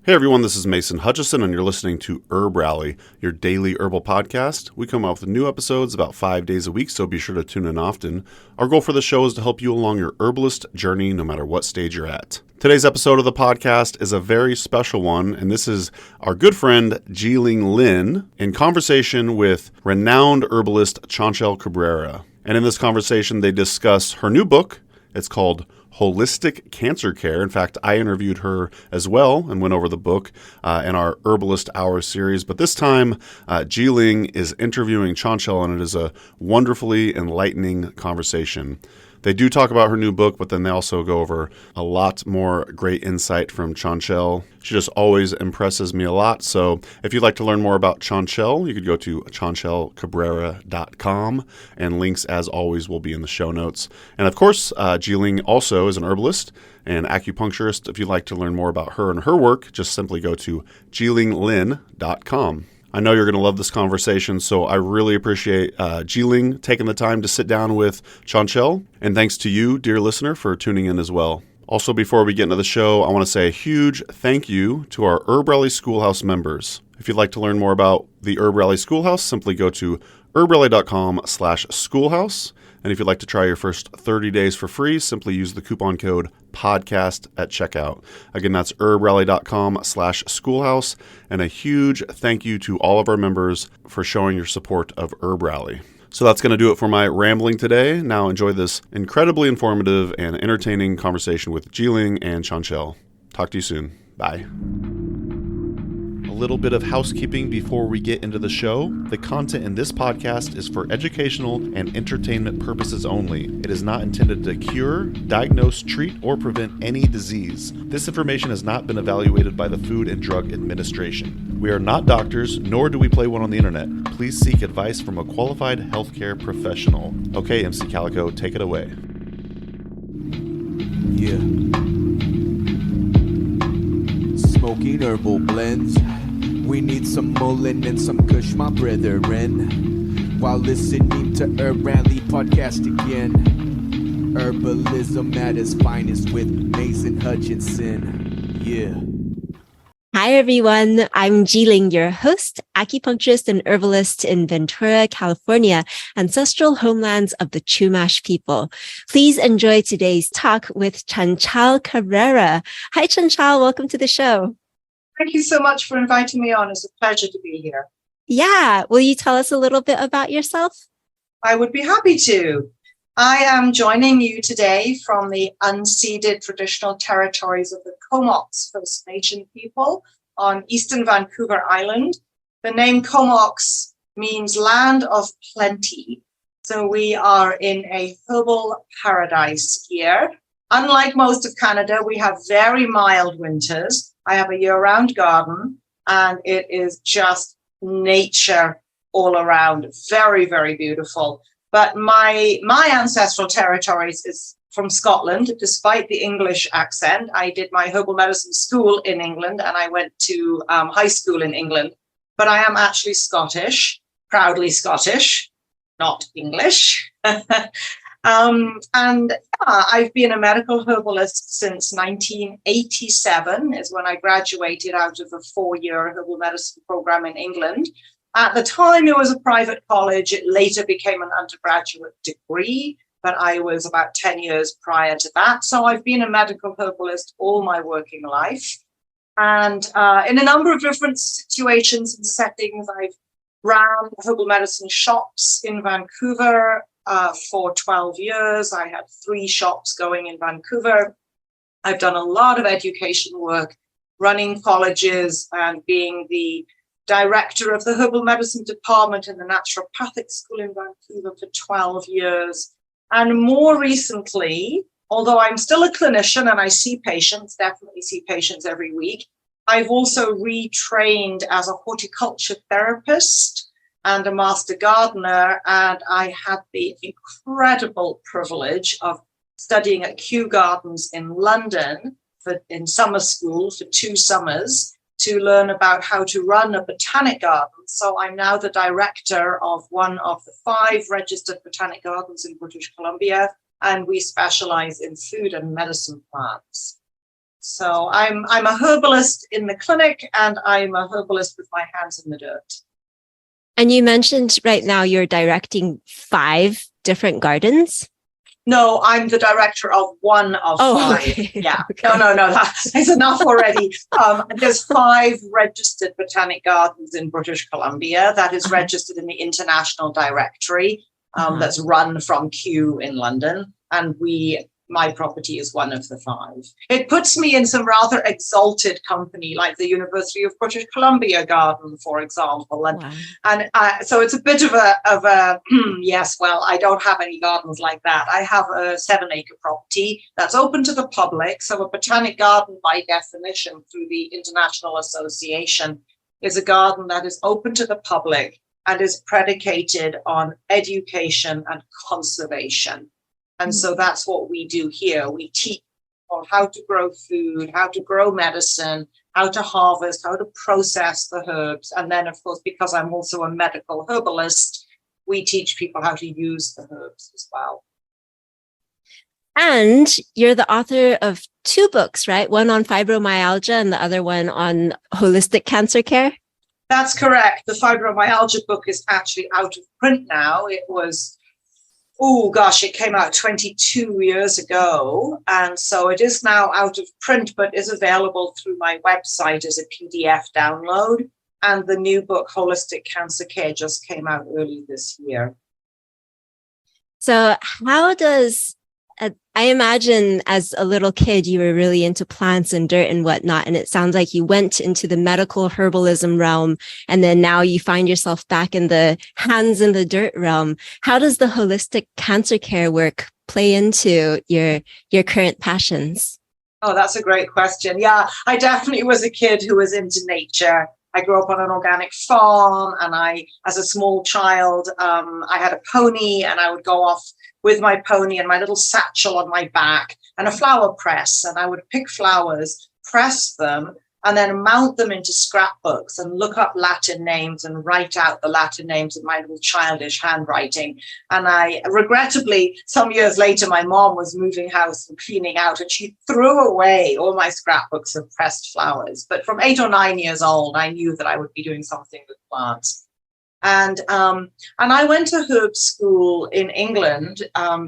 Hey everyone, this is Mason Hutchison, and you're listening to HerbRally, your daily herbal podcast. We come out with new episodes about 5 days a week, so be sure to tune in often. Our goal for the show is to help you along your herbalist journey, no matter what stage you're at. Today's episode of the podcast is a very special one, and this is our good friend Jiling Lin in conversation with renowned herbalist Chanchal Cabrera. And in this conversation, they discuss her new book. It's called Holistic Cancer Care. In fact, I interviewed her as well and went over the book in our Herbalist Hour series. But this time, Jiling is interviewing Chanchal, and it is a wonderfully enlightening conversation. They do talk about her new book, but then they also go over a lot more great insight from Chanchal. She just always impresses me a lot. So if you'd like to learn more about Chanchal, you could go to chanchalcabrera.com, and links, as always, will be in the show notes. And of course, Jiling also is an herbalist and acupuncturist. If you'd like to learn more about her and her work, just simply go to jilinglin.com. I know you're going to love this conversation, so I really appreciate Jiling taking the time to sit down with Chanchal, and thanks to you, dear listener, for tuning in as well. Also, before we get into the show, I want to say a huge thank you to our HerbRally Schoolhouse members. If you'd like to learn more about the HerbRally Schoolhouse, simply go to herbrally.com/schoolhouse. And if you'd like to try your first 30 days for free, simply use the coupon code podcast at checkout. Again, that's herbrally.com/schoolhouse. And a huge thank you to all of our members for showing your support of HerbRally. So that's going to do it for my rambling today. Now enjoy this incredibly informative and entertaining conversation with Jiling and Chanchal. Talk to you soon. Bye. A little bit of housekeeping before we get into the show. The content in this podcast is for educational and entertainment purposes only. It is not intended to cure, diagnose, treat, or prevent any disease. This information has not been evaluated by the Food and Drug Administration. We are not doctors, nor do we play one on the internet. Please seek advice from a qualified healthcare professional. Okay, MC Calico, take it away. Yeah. Smoking herbal blends. We need some Mullen and some Kush, my brethren. While listening to HerbRally Podcast again. Herbalism at its finest with Mason Hutchinson. Yeah. Hi, everyone. I'm Jiling, your host, acupuncturist and herbalist in Ventura, California, ancestral homelands of the Chumash people. Please enjoy today's talk with Chanchal Cabrera. Hi, Chanchal. Welcome to the show. Thank you so much for inviting me on. It's a pleasure to be here. Yeah. Will you tell us a little bit about yourself? I would be happy to. I am joining you today from the unceded traditional territories of the Comox First Nation people on eastern Vancouver Island. The name Comox means land of plenty. So we are in a herbal paradise here. Unlike most of Canada, we have very mild winters. I have a year-round garden, and it is just nature all around. Very, very beautiful. But my ancestral territories is from Scotland, despite the English accent. I did my herbal medicine school in England, and I went to high school in England. But I am actually Scottish, proudly Scottish, not English. I've been a medical herbalist since 1987 is when I graduated out of a 4-year herbal medicine program in England. At the time, it was a private college. It later became an undergraduate degree, but I was about 10 years prior to that. So I've been a medical herbalist all my working life. And in a number of different situations and settings, I've ran herbal medicine shops in Vancouver for 12 years. I had 3 shops going in Vancouver. I've done a lot of education work, running colleges and being the director of the herbal medicine department in the naturopathic school in Vancouver for 12 years. And more recently, although I'm still a clinician and I see patients, definitely see patients every week, I've also retrained as a horticulture therapist and a master gardener. And I had the incredible privilege of studying at Kew Gardens in London in summer school for 2 summers to learn about how to run a botanic garden. So I'm now the director of one of the 5 registered botanic gardens in British Columbia, and we specialize in food and medicine plants. So I'm a herbalist in the clinic, and I'm a herbalist with my hands in the dirt. And you mentioned right now you're directing 5 different gardens. No, I'm the director of one of 5. Okay. Yeah. Okay. No, that's enough already. There's 5 registered botanic gardens in British Columbia that is registered in the International Directory, that's run from Kew in London. And my property is one of the 5. It puts me in some rather exalted company, like the University of British Columbia Garden, for example. And so it's a bit of a yes, well, I don't have any gardens like that. I have a 7-acre property that's open to the public. So a botanic garden, by definition, through the International Association, is a garden that is open to the public and is predicated on education and conservation. And so that's what we do here. We teach people how to grow food, how to grow medicine, how to harvest, how to process the herbs. And then, of course, because I'm also a medical herbalist, we teach people how to use the herbs as well. And you're the author of 2 books, right? One on fibromyalgia and the other one on holistic cancer care. That's correct. The fibromyalgia book is actually out of print now. It came out 22 years ago. And so it is now out of print, but is available through my website as a PDF download. And the new book, Holistic Cancer Care, just came out early this year. So how does, I imagine as a little kid, you were really into plants and dirt and whatnot. And it sounds like you went into the medical herbalism realm. And then now you find yourself back in the hands in the dirt realm. How does the holistic cancer care work play into your current passions? Oh, that's a great question. Yeah, I definitely was a kid who was into nature. I grew up on an organic farm, and as a small child, I had a pony, and I would go off with my pony and my little satchel on my back and a flower press, and I would pick flowers, press them, and then mount them into scrapbooks and look up Latin names and write out the Latin names in my little childish handwriting. And regrettably, some years later, my mom was moving house and cleaning out, and she threw away all my scrapbooks of pressed flowers. But from 8 or 9 years old, I knew that I would be doing something with plants. And I went to herb school in England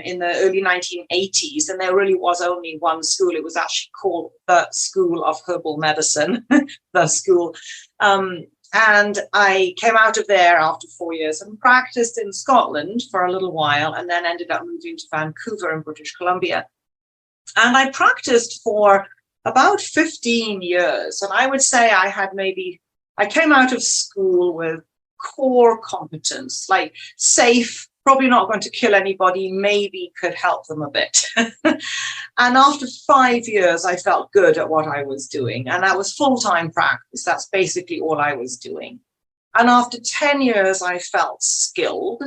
in the early 1980s, and there really was only one school. It was actually called the School of Herbal Medicine, the school. And I came out of there after 4 years and practiced in Scotland for a little while, and then ended up moving to Vancouver in British Columbia. And I practiced for about 15 years. And I would say I came out of school with core competence, like safe, probably not going to kill anybody, maybe could help them a bit. And after 5 years, I felt good at what I was doing. And that was full-time practice. That's basically all I was doing. And after 10 years, I felt skilled.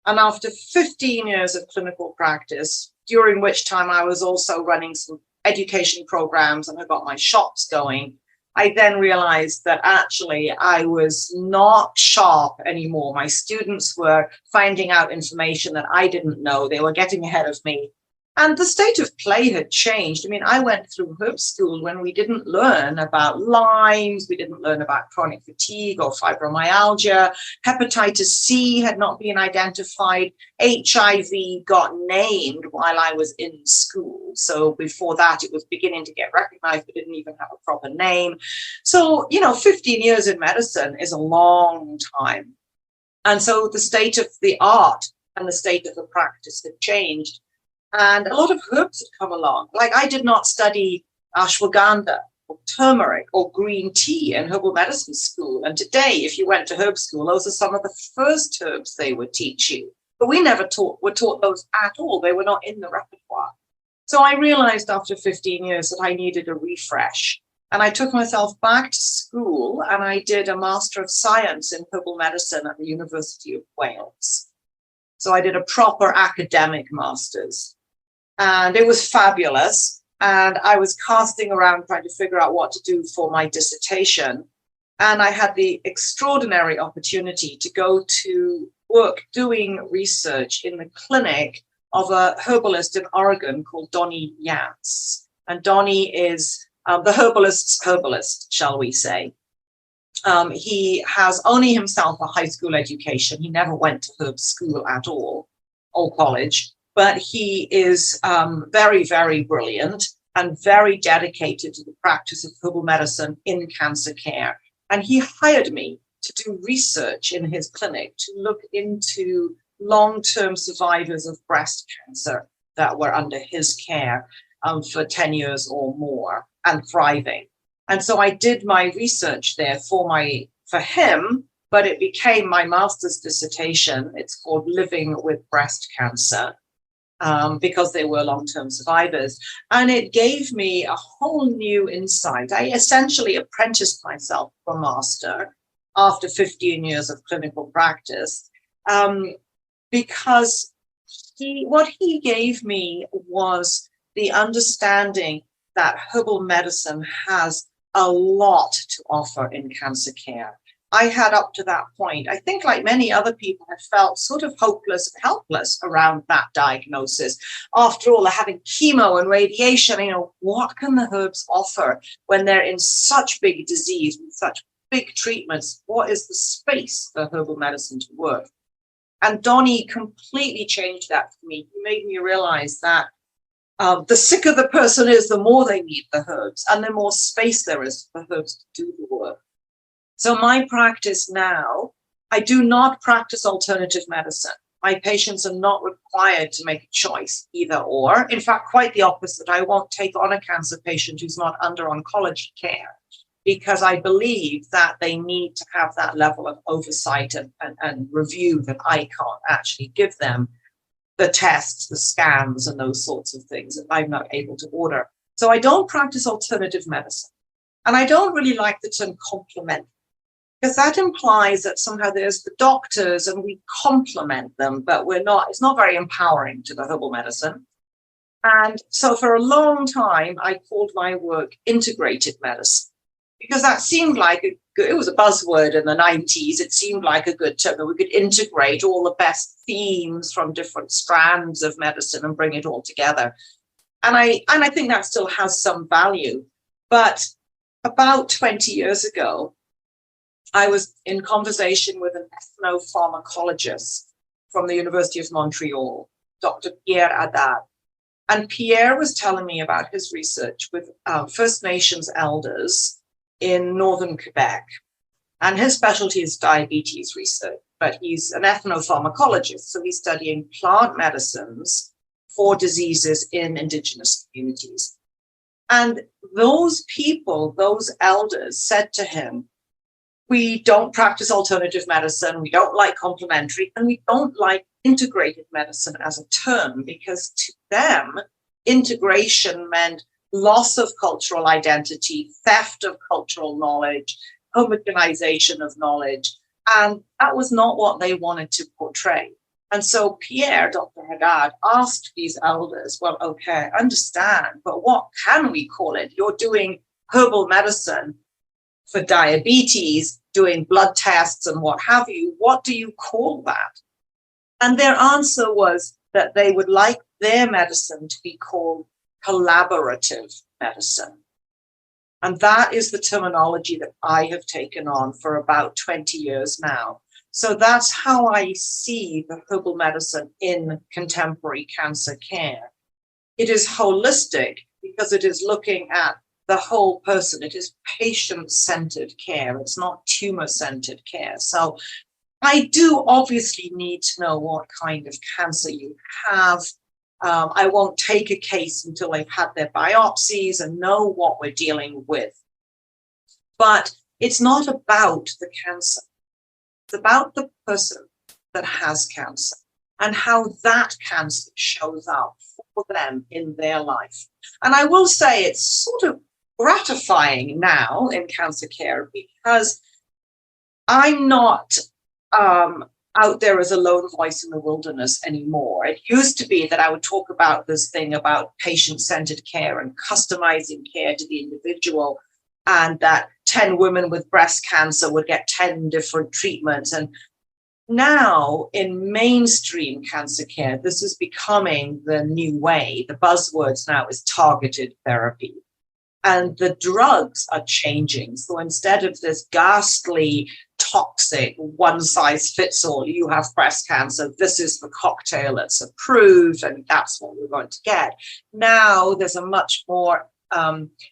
And after 15 years of clinical practice, during which time I was also running some education programs and I got my shops going, I then realized that actually I was not sharp anymore. My students were finding out information that I didn't know. They were getting ahead of me. And the state of play had changed. I mean, I went through herb school when we didn't learn about Lyme's, we didn't learn about chronic fatigue or fibromyalgia. Hepatitis C had not been identified. HIV got named while I was in school. So before that, it was beginning to get recognized, but didn't even have a proper name. So, 15 years in medicine is a long time. And so the state of the art and the state of the practice had changed. And a lot of herbs had come along. Like, I did not study ashwagandha or turmeric or green tea in herbal medicine school. And today, if you went to herb school, those are some of the first herbs they would teach you. But we never were taught those at all. They were not in the repertoire. So I realized after 15 years that I needed a refresh. And I took myself back to school and I did a Master of Science in Herbal Medicine at the University of Wales. So I did a proper academic master's. And it was fabulous. And I was casting around trying to figure out what to do for my dissertation. And I had the extraordinary opportunity to go to work doing research in the clinic of a herbalist in Oregon called Donnie Yance. And Donnie is the herbalist's herbalist, shall we say. He has only himself a high school education. He never went to herb school at all, or college, but he is very, very brilliant and very dedicated to the practice of herbal medicine in cancer care. And he hired me to do research in his clinic to look into long-term survivors of breast cancer that were under his care for 10 years or more and thriving. And so I did my research there for him, but it became my master's dissertation. It's called Living with Breast Cancer, because they were long-term survivors. And it gave me a whole new insight. I essentially apprenticed myself for a master after 15 years of clinical practice, because what he gave me was the understanding that herbal medicine has a lot to offer in cancer care. I had up to that point, I think like many other people, had felt sort of hopeless and helpless around that diagnosis. After all, they're having chemo and radiation. What can the herbs offer when they're in such big disease, with such big treatments? What is the space for herbal medicine to work? And Donnie completely changed that for me. He made me realize that the sicker the person is, the more they need the herbs, and the more space there is for herbs to do the work. So my practice now, I do not practice alternative medicine. My patients are not required to make a choice, either or. In fact, quite the opposite. I won't take on a cancer patient who's not under oncology care, because I believe that they need to have that level of oversight and review that I can't actually give them. The tests, the scans, and those sorts of things that I'm not able to order. So I don't practice alternative medicine. And I don't really like the term complement, because that implies that somehow there's the doctors and we complement them, but it's not very empowering to the herbal medicine. And so for a long time, I called my work integrated medicine, because that seemed like it was a buzzword in the 90s. It seemed like a good term that we could integrate all the best themes from different strands of medicine and bring it all together. And I think that still has some value. But about 20 years ago, I was in conversation with an ethnopharmacologist from the University of Montreal, Dr. Pierre Haddad. And Pierre was telling me about his research with First Nations elders in northern Quebec. And his specialty is diabetes research, but he's an ethnopharmacologist, so he's studying plant medicines for diseases in Indigenous communities. And those people, those elders, said to him, we don't practice alternative medicine, we don't like complementary, and we don't like integrated medicine as a term, because to them, integration meant loss of cultural identity, theft of cultural knowledge, homogenization of knowledge. And that was not what they wanted to portray. And so Pierre, Dr. Haddad, asked these elders, well, okay, I understand, but what can we call it? You're doing herbal medicine for diabetes, doing blood tests and what have you. What do you call that? And their answer was that they would like their medicine to be called collaborative medicine. And that is the terminology that I have taken on for about 20 years now. So that's how I see the herbal medicine in contemporary cancer care. It is holistic because it is looking at the whole person. It is patient-centered care. It's not tumor-centered care. So I do obviously need to know what kind of cancer you have. I won't take a case until they've had their biopsies and know what we're dealing with. But it's not about the cancer. It's about the person that has cancer and how that cancer shows up for them in their life. And I will say it's sort of gratifying now in cancer care, because I'm not out there as a lone voice in the wilderness anymore. It used to be that I would talk about this thing about patient-centered care and customizing care to the individual, and that 10 women with breast cancer would get 10 different treatments. And now in mainstream cancer care, this is becoming the new way. The buzzwords now is targeted therapy. And the drugs are changing. So instead of this ghastly, toxic, one-size-fits-all, you have breast cancer, this is the cocktail that's approved, and that's what we're going to get. Now there's a much more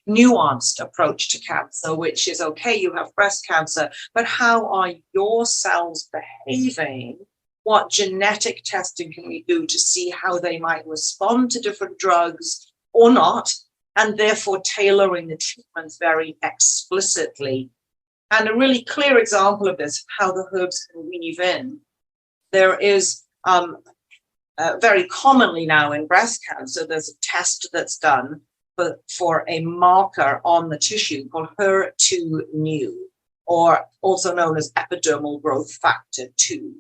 nuanced approach to cancer, which is, okay, you have breast cancer, but how are your cells behaving? What genetic testing can we do to see how they might respond to different drugs or not? And therefore tailoring the treatments very explicitly. And a really clear example of this, how the herbs can weave in. There is very commonly now in breast cancer, there's a test that's done for a marker on the tissue called HER2/neu, or also known as epidermal growth factor 2.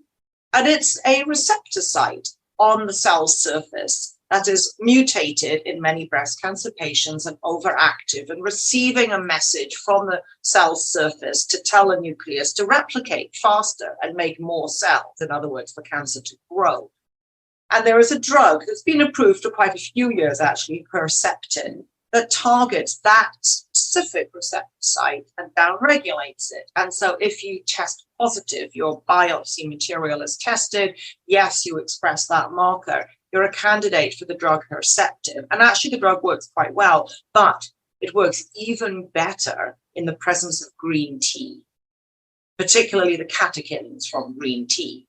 And it's a receptor site on the cell surface that is mutated in many breast cancer patients and overactive and receiving a message from the cell surface to tell the nucleus to replicate faster and make more cells, in other words, for cancer to grow. And there is a drug that's been approved for quite a few years, actually, Herceptin, that targets that specific receptor site and downregulates it. And so if you test positive, your biopsy material is tested, yes, you express that marker, you're a candidate for the drug Herceptin. And actually the drug works quite well, but it works even better in the presence of green tea, particularly the catechins from green tea.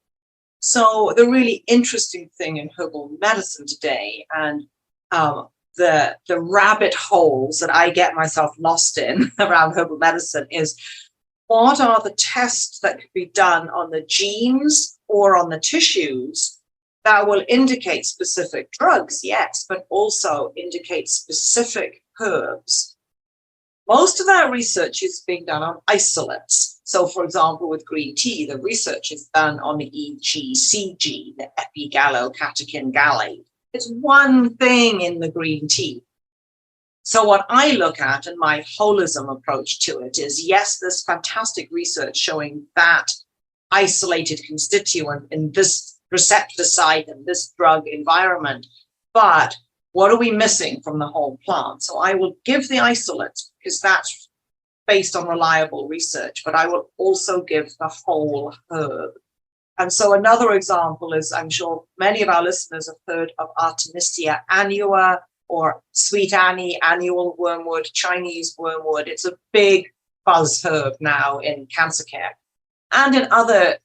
So the really interesting thing in herbal medicine today, and the rabbit holes that I get myself lost in around herbal medicine, is what are the tests that could be done on the genes or on the tissues that will indicate specific drugs, yes, but also indicate specific herbs. Most of that research is being done on isolates. So, for example, with green tea, the research is done on the EGCG, the epigallocatechin gallate. It's one thing in the green tea. So what I look at in my holism approach to it is, yes, there's fantastic research showing that isolated constituent in this receptor site and this drug environment, but what are we missing from the whole plant? So I will give the isolates because that's based on reliable research, but I will also give the whole herb. And so another example is, I'm sure many of our listeners have heard of Artemisia annua or sweet Annie, annual wormwood, Chinese wormwood. It's a big buzz herb now in cancer care and in other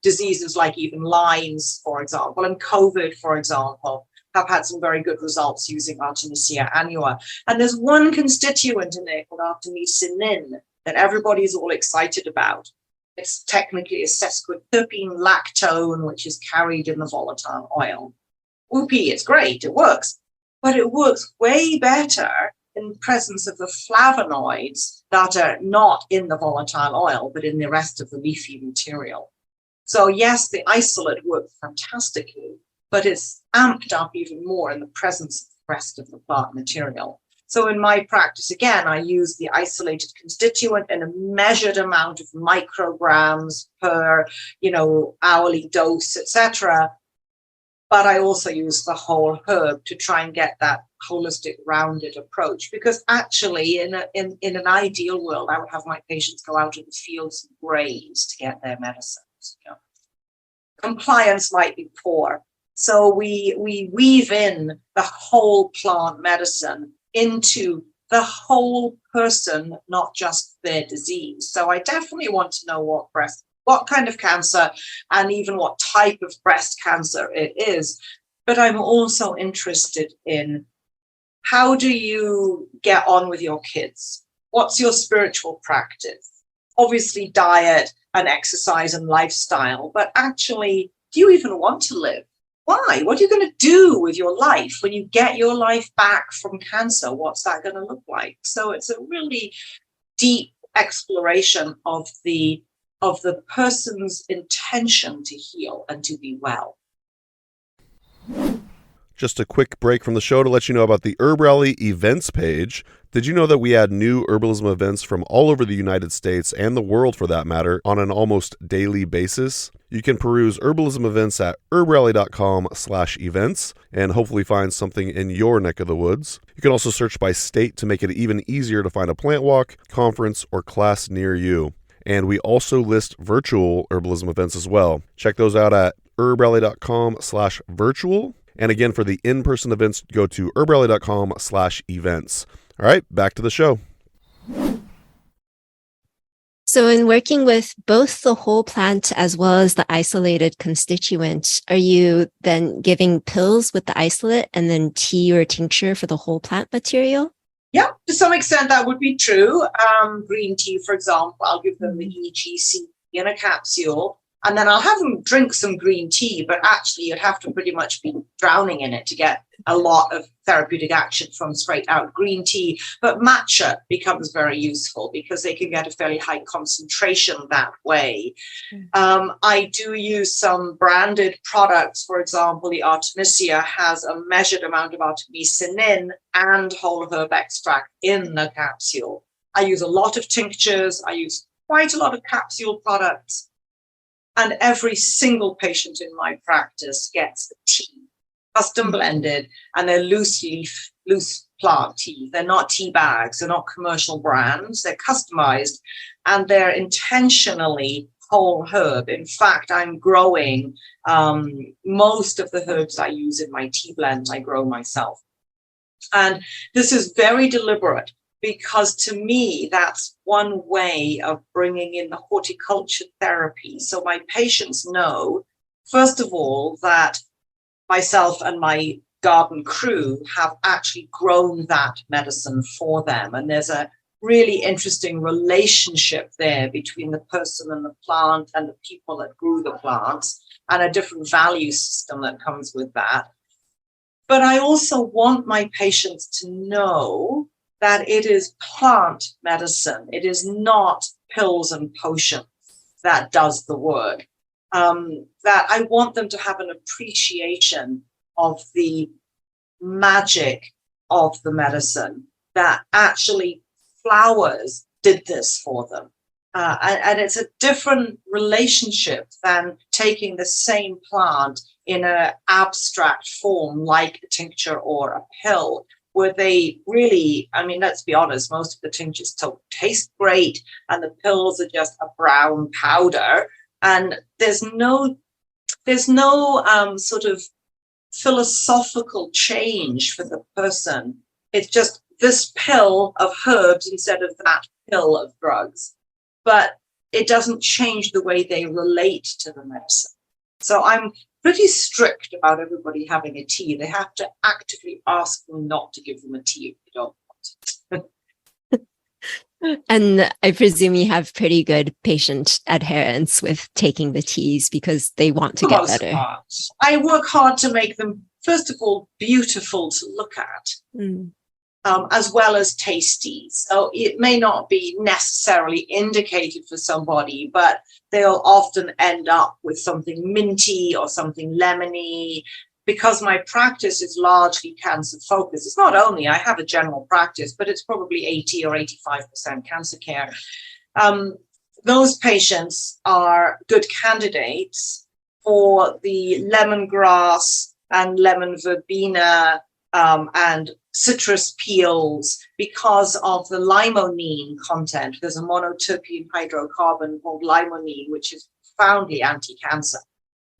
diseases like even Lyme's, for example, and COVID, for example, have had some very good results using Artemisia annua. And there's one constituent in there called Artemisia Lin that everybody's all excited about. It's technically a sesquiterpene lactone, which is carried in the volatile oil. Whoopee, it's great, it works. But it works way better in the presence of the flavonoids that are not in the volatile oil, but in the rest of the leafy material. So yes, the isolate works fantastically, but it's amped up even more in the presence of the rest of the plant material. So in my practice, again, I use the isolated constituent in a measured amount of micrograms per, hourly dose, etc. But I also use the whole herb to try and get that holistic, rounded approach. Because actually, in an ideal world, I would have my patients go out in the fields and graze to get their medicines. Compliance might be poor. So we weave in the whole plant medicine into the whole person, not just their disease. So I definitely want to know what kind of cancer and even what type of breast cancer it is. But I'm also interested in, how do you get on with your kids? What's your spiritual practice? Obviously diet and exercise and lifestyle, but actually, do you even want to live? Why? What are you going to do with your life when you get your life back from cancer? What's that going to look like? So it's a really deep exploration of the person's intention to heal and to be well. Just a quick break from the show to let you know about the HerbRally events page. Did you know that we add new herbalism events from all over the United States and the world for that matter on an almost daily basis? You can peruse herbalism events at herbrally.com/events and hopefully find something in your neck of the woods. You can also search by state to make it even easier to find a plant walk, conference, or class near you. And we also list virtual herbalism events as well. Check those out at herbrally.com/virtual. And again, for the in-person events, go to herbrally.com/events. All right, back to the show. So in working with both the whole plant as well as the isolated constituent, are you then giving pills with the isolate and then tea or tincture for the whole plant material? Yeah, to some extent that would be true. Green tea, for example, I'll give them the EGC in a capsule, and then I'll have them drink some green tea, but actually you'd have to pretty much be drowning in it to get a lot of therapeutic action from straight out green tea. But matcha becomes very useful because they can get a fairly high concentration that way. I do use some branded products. For example, the Artemisia has a measured amount of artemisinin and whole herb extract in the capsule. I use a lot of tinctures. I use quite a lot of capsule products. And every single patient in my practice gets a tea, custom blended, and they're loose plant tea. They're not tea bags. They're not commercial brands. They're customized, and they're intentionally whole herb. In fact, I'm growing most of the herbs I use in my tea blends. I grow myself. And this is very deliberate, because to me, that's one way of bringing in the horticulture therapy. So my patients know, first of all, that myself and my garden crew have actually grown that medicine for them. And there's a really interesting relationship there between the person and the plant and the people that grew the plants, and a different value system that comes with that. But I also want my patients to know that it is plant medicine. It is not pills and potions that does the work. That I want them to have an appreciation of the magic of the medicine, that actually flowers did this for them. And it's a different relationship than taking the same plant in an abstract form like a tincture or a pill, where they really, I mean, let's be honest, most of the tinctures taste great and the pills are just a brown powder. And there's no sort of philosophical change for the person. It's just this pill of herbs instead of that pill of drugs. But it doesn't change the way they relate to the medicine. So I'm pretty strict about everybody having a tea. They have to actively ask me not to give them a tea if they don't want it. And I presume you have pretty good patient adherence with taking the teas because they want to get better. I work hard to make them, first of all, beautiful to look at, as well as tasty. So it may not be necessarily indicated for somebody, but they'll often end up with something minty or something lemony. Because my practice is largely cancer focused. It's not only, I have a general practice, but it's probably 80 or 85% cancer care. Those patients are good candidates for the lemongrass and lemon verbena and citrus peels because of the limonene content. There's a monoterpene hydrocarbon called limonene, which is profoundly anti-cancer.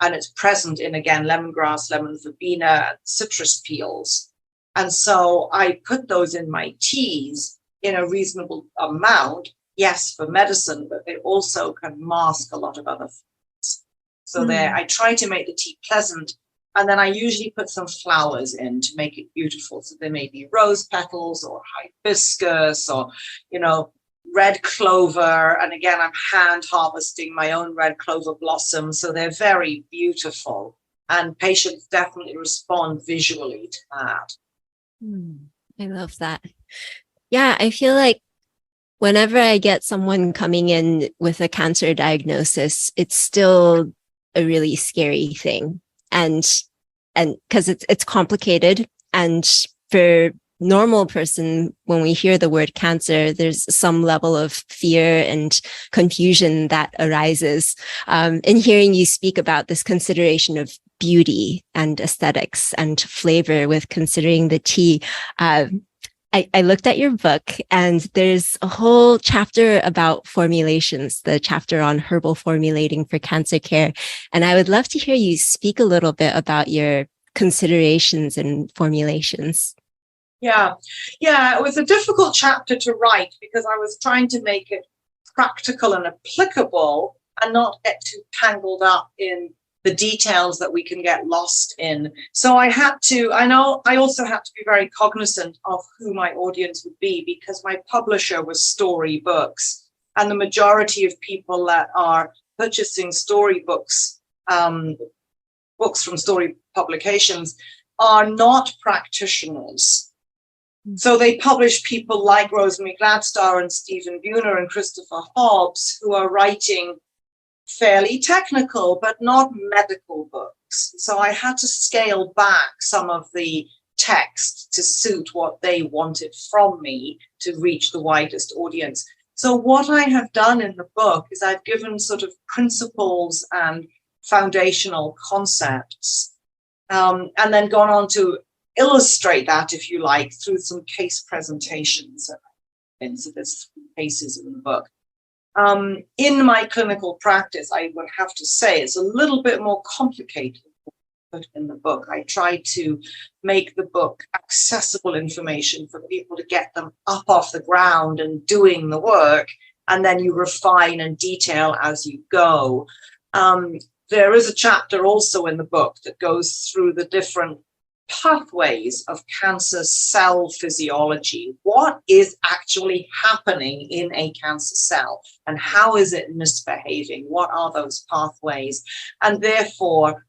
And it's present in, again, lemongrass, lemon verbena, citrus peels. And so I put those in my teas in a reasonable amount, yes, for medicine, but they also can mask a lot of other things. So there, I try to make the tea pleasant. And then I usually put some flowers in to make it beautiful. So there may be rose petals or hibiscus or, red clover. And again, I'm hand harvesting my own red clover blossoms. So they're very beautiful. And patients definitely respond visually to that. I love that. Yeah, I feel like whenever I get someone coming in with a cancer diagnosis, it's still a really scary thing. And because it's complicated. And for normal person, when we hear the word cancer, there's some level of fear and confusion that arises. In hearing you speak about this consideration of beauty and aesthetics and flavor with considering the tea, I looked at your book, and there's a whole chapter about formulations, the chapter on herbal formulating for cancer care. And I would love to hear you speak a little bit about your considerations and formulations. Yeah, it was a difficult chapter to write because I was trying to make it practical and applicable and not get too tangled up in the details that we can get lost in. So I also had to be very cognizant of who my audience would be, because my publisher was Story Books, and the majority of people that are purchasing storybooks, books from Story Publications, are not practitioners. So they publish people like Rosemary Gladstar and Stephen Buhner and Christopher Hobbs, who are writing fairly technical but not medical books. So I had to scale back some of the text to suit what they wanted from me to reach the widest audience. So what I have done in the book is I've given sort of principles and foundational concepts, and then gone on to illustrate that, if you like, through some case presentations. And so there's 3 cases in the book. In my clinical practice, I would have to say it's a little bit more complicated than in the book. I try to make the book accessible information for people to get them up off the ground and doing the work, and then you refine and detail as you go. There is a chapter also in the book that goes through the different pathways of cancer cell physiology. What is actually happening in a cancer cell, and how is it misbehaving? What are those pathways? And therefore,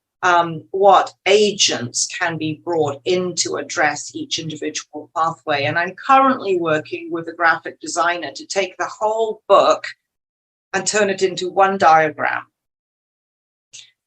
what agents can be brought in to address each individual pathway. And I'm currently working with a graphic designer to take the whole book and turn it into one diagram,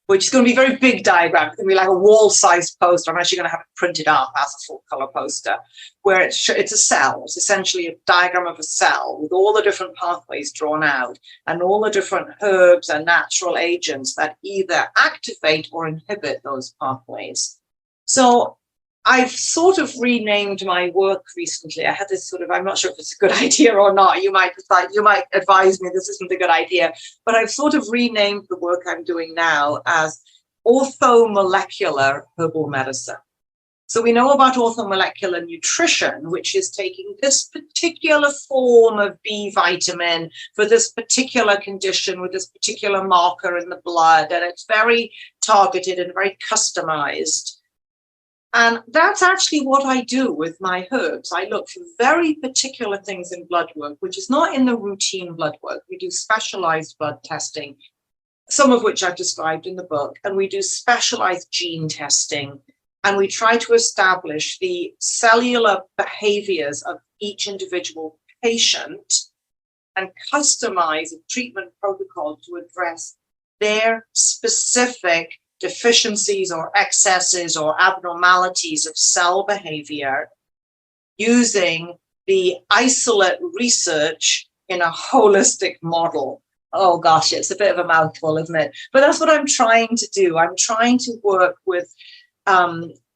which is going to be a very big diagram. It's going to be like a wall-sized poster. I'm actually going to have it printed up as a full-color poster, where it's a cell. It's essentially a diagram of a cell with all the different pathways drawn out and all the different herbs and natural agents that either activate or inhibit those pathways. So I've sort of renamed my work recently. I had this I'm not sure if it's a good idea or not. You might advise me this isn't a good idea, but I've sort of renamed the work I'm doing now as orthomolecular herbal medicine. So we know about orthomolecular nutrition, which is taking this particular form of B vitamin for this particular condition with this particular marker in the blood, and it's very targeted and very customized. And that's actually what I do with my herbs. I look for very particular things in blood work, which is not in the routine blood work. We do specialized blood testing, some of which I've described in the book, and we do specialized gene testing, and we try to establish the cellular behaviors of each individual patient and customize a treatment protocol to address their specific deficiencies or excesses or abnormalities of cell behavior using the isolate research in a holistic model. Oh gosh, it's a bit of a mouthful, isn't it? But that's what I'm trying to do. I'm trying to work with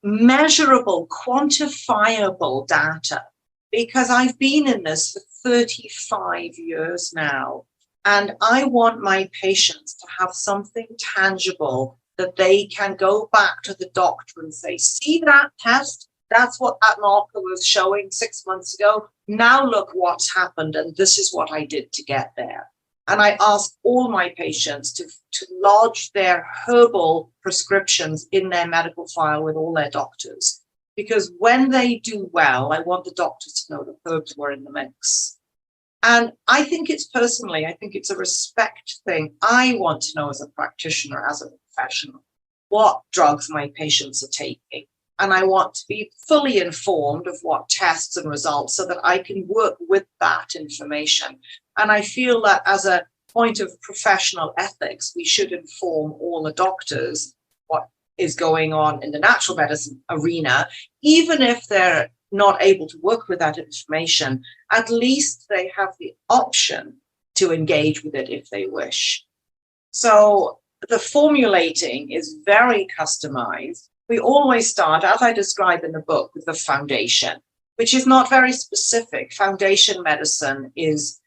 measurable, quantifiable data, because I've been in this for 35 years now, and I want my patients to have something tangible that they can go back to the doctor and say, see that test? That's what that marker was showing 6 months ago. Now look what's happened, and this is what I did to get there. And I ask all my patients to lodge their herbal prescriptions in their medical file with all their doctors. Because when they do well, I want the doctors to know the herbs were in the mix. And I think it's a respect thing. I want to know as a practitioner, as a professional, what drugs my patients are taking. And I want to be fully informed of what tests and results so that I can work with that information. And I feel that as a point of professional ethics, we should inform all the doctors what is going on in the natural medicine arena, even if they're not able to work with that information, at least they have the option to engage with it if they wish. So the formulating is very customized. We always start, as I describe in the book, with the foundation, which is not very specific. Foundation medicine is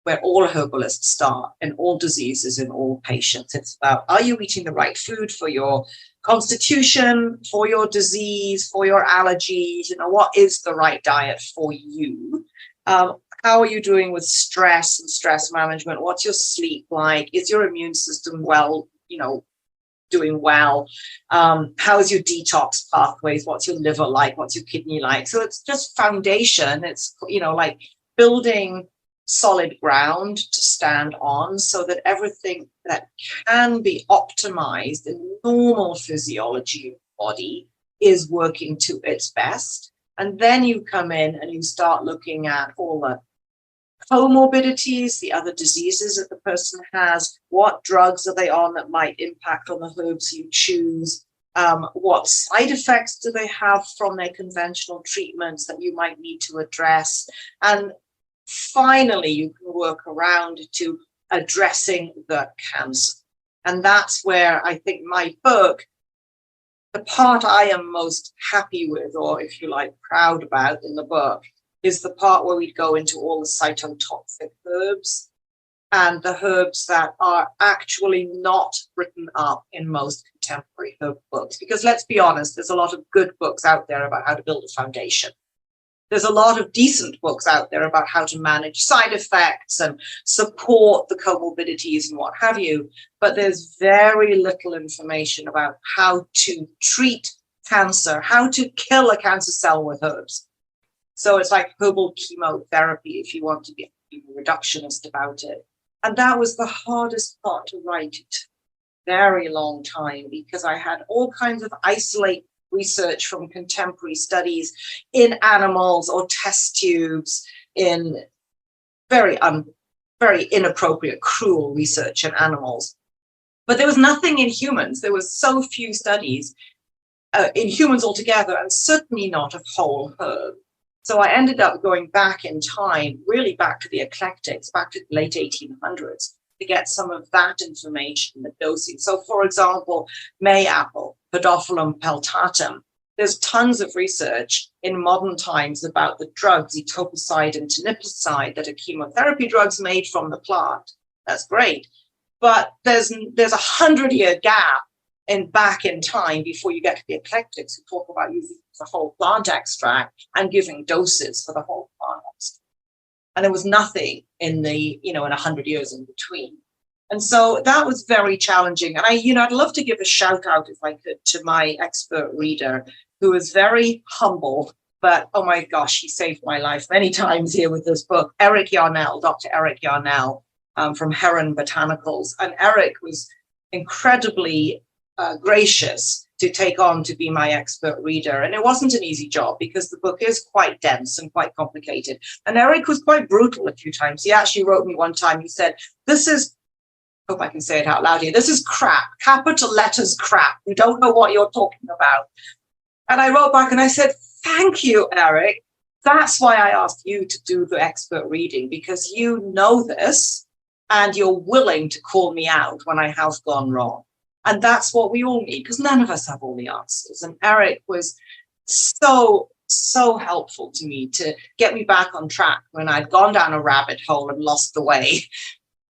where all herbalists start in all diseases, in all patients. It's about, are you eating the right food for your constitution, for your disease, for your allergies? What is the right diet for you? How are you doing with stress and stress management? What's your sleep like? Is your immune system doing well? How's your detox pathways? What's your liver like? What's your kidney like? So it's just foundation. It's, like building solid ground to stand on so that everything that can be optimized in normal physiology of the body is working to its best. And then you come in and you start looking at all the comorbidities, the other diseases that the person has, what drugs are they on that might impact on the herbs you choose, what side effects do they have from their conventional treatments that you might need to address. And finally, you can work around to addressing the cancer. And that's where I think my book, the part I am most happy with, or if you like, proud about in the book, is the part where we go into all the cytotoxic herbs and the herbs that are actually not written up in most contemporary herb books. Because let's be honest, there's a lot of good books out there about how to build a foundation. There's a lot of decent books out there about how to manage side effects and support the comorbidities and what have you. But there's very little information about how to treat cancer, how to kill a cancer cell with herbs. So it's like herbal chemotherapy, if you want to be reductionist about it. And that was the hardest part to write. It took a very long time because I had all kinds of isolated research from contemporary studies in animals or test tubes, in very inappropriate, cruel research in animals. But there was nothing in humans. There was so few studies in humans altogether, and certainly not of whole herb. So I ended up going back in time, really back to the eclectics, back to the late 1800s, to get some of that information, the dosing. So, for example, mayapple, Podophyllum peltatum. There's tons of research in modern times about the drugs, etoposide and teniposide, that are chemotherapy drugs made from the plant. That's great. But there's a 100-year gap back in time before you get to the eclectics who talk about using the whole plant extract and giving doses for the whole plant extract. And there was nothing in 100 years in between. And so that was very challenging. And I'd love to give a shout out, if I could, to my expert reader, who is very humble, but oh my gosh, he saved my life many times here with this book, Eric Yarnell, Dr. Eric Yarnell from Heron Botanicals. And Eric was incredibly gracious to take on to be my expert reader. And it wasn't an easy job because the book is quite dense and quite complicated. And Eric was quite brutal a few times. He actually wrote me one time, he said, this is, hope I can say it out loud here, this is crap, capital letters crap. You don't know what you're talking about. And I wrote back and I said, thank you, Eric. That's why I asked you to do the expert reading, because you know this and you're willing to call me out when I have gone wrong. And that's what we all need, because none of us have all the answers. And Eric was so helpful to me to get me back on track when I'd gone down a rabbit hole and lost the way.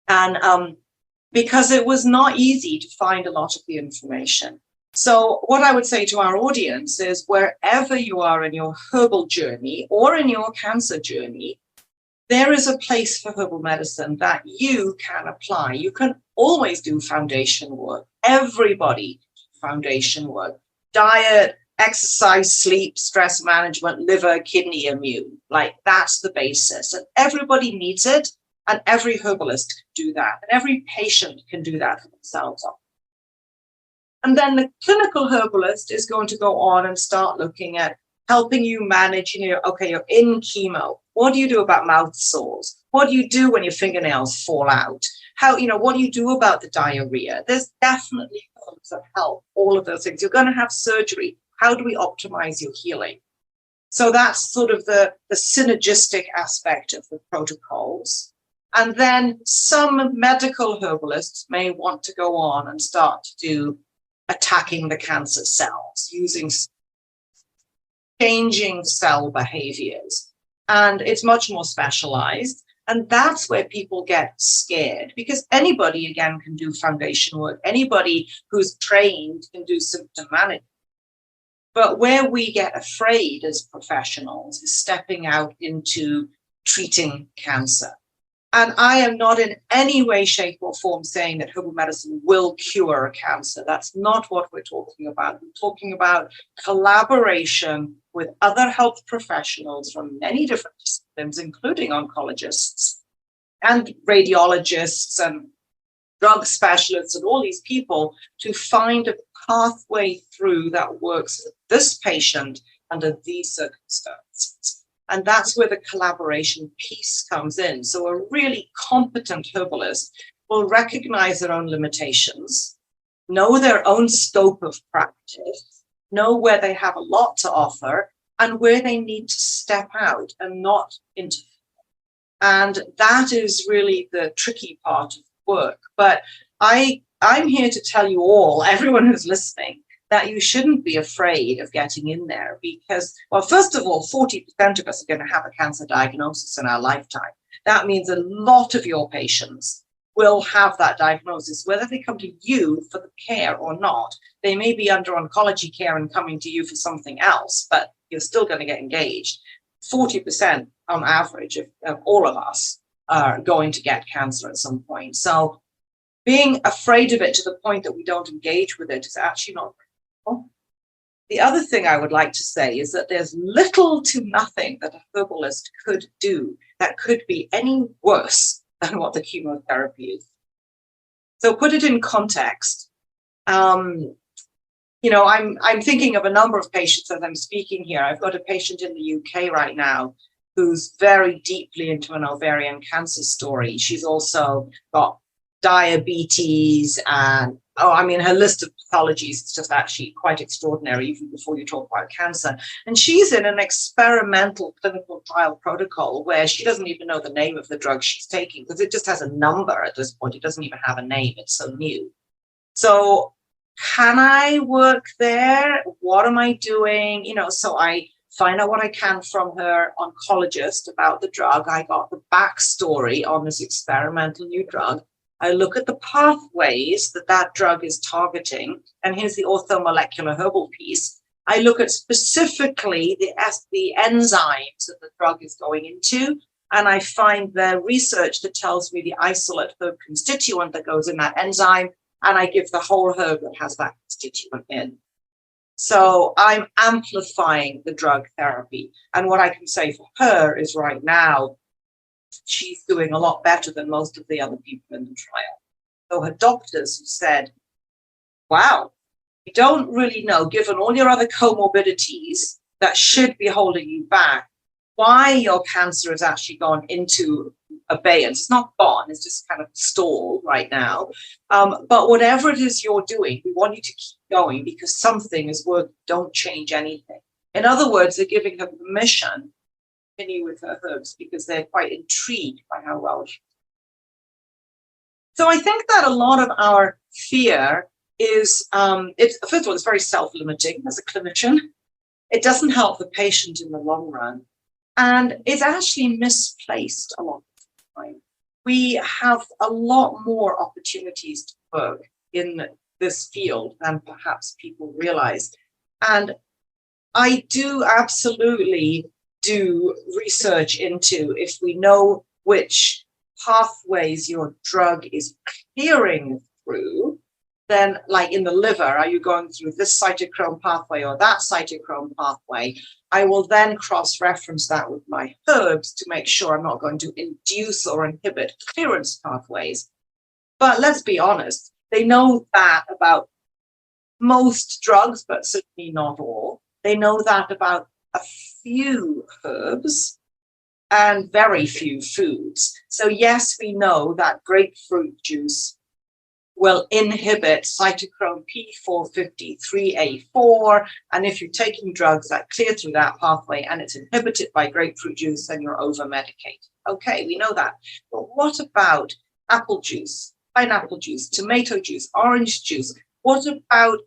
And because it was not easy to find a lot of the information. So what I would say to our audience is, wherever you are in your herbal journey or in your cancer journey, there is a place for herbal medicine that you can apply. You can always do foundation work. Everybody foundation work. Diet, exercise, sleep, stress management, liver, kidney, immune. Like, that's the basis. And everybody needs it. And every herbalist can do that. And every patient can do that for themselves. And then the clinical herbalist is going to go on and start looking at helping you manage, okay, you're in chemo. What do you do about mouth sores? What do you do when your fingernails fall out? What do you do about the diarrhea? There's definitely herbs that help all of those things. You're going to have surgery. How do we optimize your healing? So that's sort of the synergistic aspect of the protocols. And then some medical herbalists may want to go on and start to do attacking the cancer cells, using changing cell behaviors. And it's much more specialized. And that's where people get scared, because anybody, again, can do foundation work. Anybody who's trained can do symptom management. But where we get afraid as professionals is stepping out into treating cancer. And I am not in any way, shape, or form saying that herbal medicine will cure cancer. That's not what we're talking about. We're talking about collaboration with other health professionals from many different disciplines, including oncologists and radiologists and drug specialists and all these people, to find a pathway through that works for this patient under these circumstances. And that's where the collaboration piece comes in. So a really competent herbalist will recognize their own limitations, know their own scope of practice, know where they have a lot to offer, and where they need to step out and not interfere. And that is really the tricky part of work. But I'm here to tell you all, everyone who's listening, that you shouldn't be afraid of getting in there because, well, first of all, 40% of us are going to have a cancer diagnosis in our lifetime. That means a lot of your patients will have that diagnosis, whether they come to you for the care or not. They may be under oncology care and coming to you for something else, but you're still going to get engaged. 40% on average of all of us are going to get cancer at some point. So being afraid of it to the point that we don't engage with it is actually not. The other thing I would like to say is that there's little to nothing that a herbalist could do that could be any worse than what the chemotherapy is. So put it in context. I'm thinking of a number of patients as I'm speaking here. I've got a patient in the UK right now who's very deeply into an ovarian cancer story. She's also got diabetes and her list of pathologies is just actually quite extraordinary, even before you talk about cancer. And she's in an experimental clinical trial protocol where she doesn't even know the name of the drug she's taking because it just has a number at this point. It doesn't even have a name. It's so new. So can I work there? What am I doing? So I find out what I can from her oncologist about the drug. I got the backstory on this experimental new drug. I look at the pathways that drug is targeting, and here's the orthomolecular herbal piece. I look at specifically the enzymes that the drug is going into, and I find the research that tells me the isolate herb constituent that goes in that enzyme, and I give the whole herb that has that constituent in. So I'm amplifying the drug therapy. And what I can say for her is right now, she's doing a lot better than most of the other people in the trial. So her doctors have said, wow, we don't really know, given all your other comorbidities that should be holding you back, why your cancer has actually gone into abeyance. It's not gone, it's just kind of stalled right now. But whatever it is you're doing, we want you to keep going because something is working. Don't change anything. In other words, they're giving her permission continue with her herbs because they're quite intrigued by how well she. So I think that a lot of our fear is, first of all, it's very self-limiting as a clinician. It doesn't help the patient in the long run. And it's actually misplaced a lot of the time. We have a lot more opportunities to work in this field than perhaps people realize. And I do absolutely do research into if we know which pathways your drug is clearing through, then like in the liver, are you going through this cytochrome pathway or that cytochrome pathway? I will then cross-reference that with my herbs to make sure I'm not going to induce or inhibit clearance pathways. But let's be honest, they know that about most drugs, but certainly not all. They know that about a few herbs and very few foods. So yes, we know that grapefruit juice will inhibit cytochrome P453A4. And if you're taking drugs that clear through that pathway and it's inhibited by grapefruit juice, then you're over-medicated. Okay, we know that. But what about apple juice, pineapple juice, tomato juice, orange juice? What about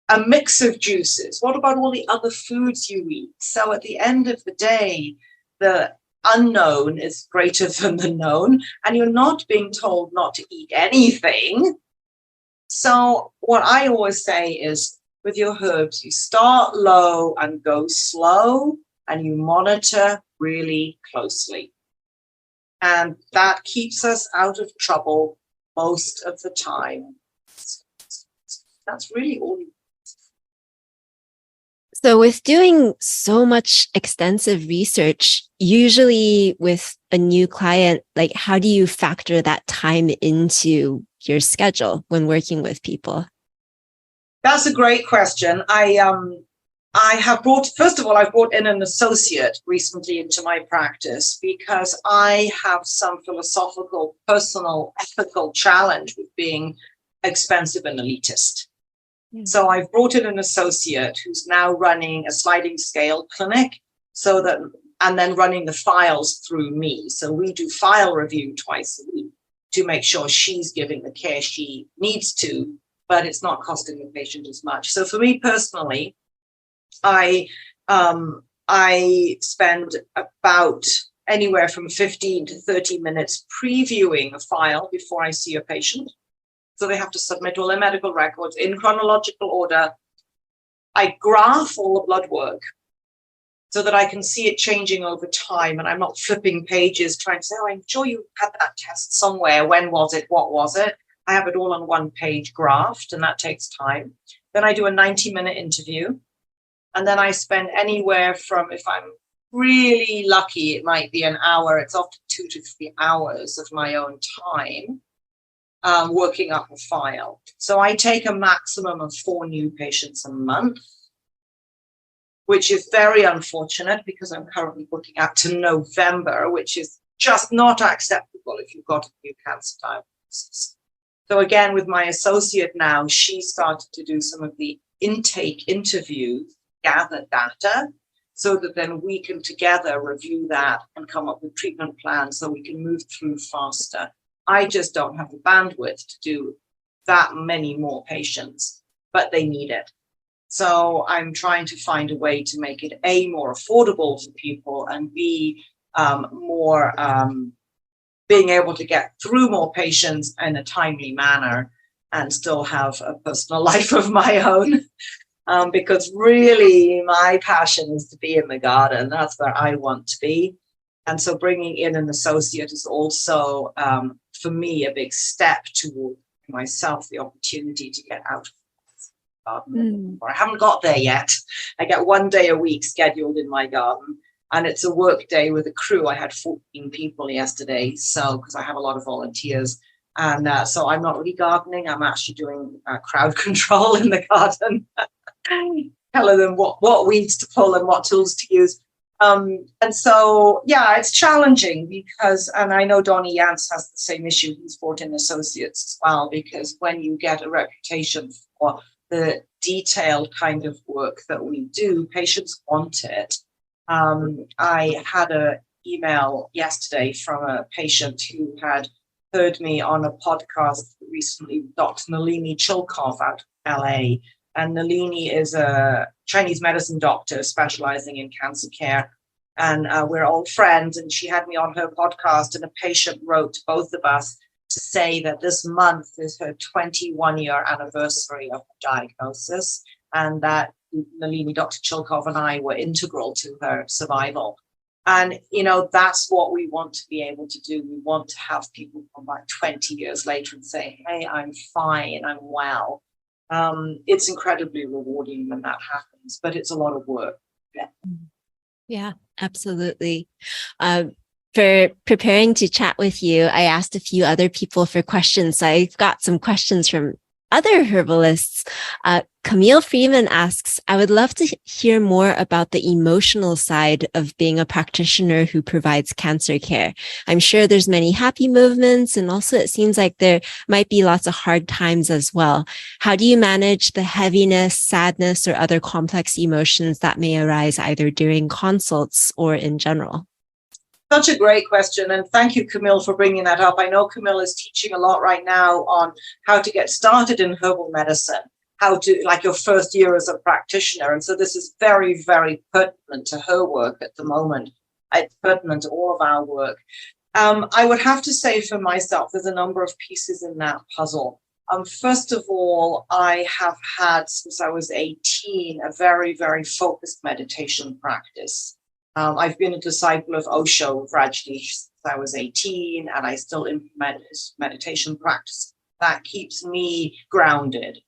a mix of juices? What about all the other foods you eat? So at the end of the day, the unknown is greater than the known, and you're not being told not to eat anything. So what I always say is, with your herbs, you start low and go slow, and you monitor really closely. And that keeps us out of trouble most of the time. That's really all you. So with doing so much extensive research, usually with a new client, like how do you factor that time into your schedule when working with people? That's a great question. I have brought, first of all, I've brought in an associate recently into my practice because I have some philosophical, personal, ethical challenge with being expensive and elitist. So I've brought in an associate who's now running a sliding scale clinic and then running the files through me. So we do file review twice a week to make sure she's giving the care she needs to, but it's not costing the patient as much. So for me personally, I spend about anywhere from 15 to 30 minutes previewing a file before I see a patient. So they have to submit all their medical records in chronological order. I graph all the blood work so that I can see it changing over time. And I'm not flipping pages trying to say, oh, I'm sure you had that test somewhere. When was it? What was it? I have it all on one page graphed, and that takes time. Then I do a 90-minute interview. And then I spend anywhere from, if I'm really lucky, it might be an hour. It's often 2 to 3 hours of my own time. Working up a file. So I take a maximum of 4 new patients a month, which is very unfortunate because I'm currently booking out to November, which is just not acceptable if you've got a new cancer diagnosis. So again, with my associate now, she started to do some of the intake interviews, gather data, so that then we can together review that and come up with treatment plans so we can move through faster. I just don't have the bandwidth to do that many more patients, but they need it. So I'm trying to find a way to make it A, more affordable for people, and B, more being able to get through more patients in a timely manner and still have a personal life of my own. Because really my passion is to be in the garden. That's where I want to be. And so bringing in an associate is also, for me, a big step toward myself, the opportunity to get out of the garden. I haven't got there yet. I get 1 day a week scheduled in my garden, and it's a work day with a crew. I had 14 people yesterday, so because I have a lot of volunteers. And so I'm not really gardening. I'm actually doing crowd control in the garden, telling them what weeds to pull and what tools to use. And so, yeah, it's challenging because, and I know Donnie Yance has the same issue. He's brought in associates as well, because when you get a reputation for the detailed kind of work that we do, patients want it. I had an email yesterday from a patient who had heard me on a podcast recently with Dr. Nalini Chilkov out of LA. And Nalini is a Chinese medicine doctor specializing in cancer care. And we're old friends. And she had me on her podcast. And a patient wrote to both of us to say that this month is her 21-year anniversary of her diagnosis. And that Nalini, Dr. Chilkov, and I were integral to her survival. And, that's what we want to be able to do. We want to have people come back 20 years later and say, hey, I'm fine, I'm well. It's incredibly rewarding when that happens, but it's a lot of work. Yeah, absolutely. For preparing to chat with you, I asked a few other people for questions. So I've got some questions from other herbalists. Camille Freeman asks, I would love to hear more about the emotional side of being a practitioner who provides cancer care. I'm sure there's many happy moments, and also it seems like there might be lots of hard times as well. How do you manage the heaviness, sadness, or other complex emotions that may arise either during consults or in general? Such a great question. And thank you, Camille, for bringing that up. I know Camille is teaching a lot right now on how to get started in herbal medicine, how to, like, your first year as a practitioner. And so this is very, very pertinent to her work at the moment. It's pertinent to all of our work. I would have to say for myself, there's a number of pieces in that puzzle. First of all, I have had, since I was 18, a very, very focused meditation practice. I've been a disciple of Osho gradually since I was 18, and I still implement his meditation practice. That keeps me grounded.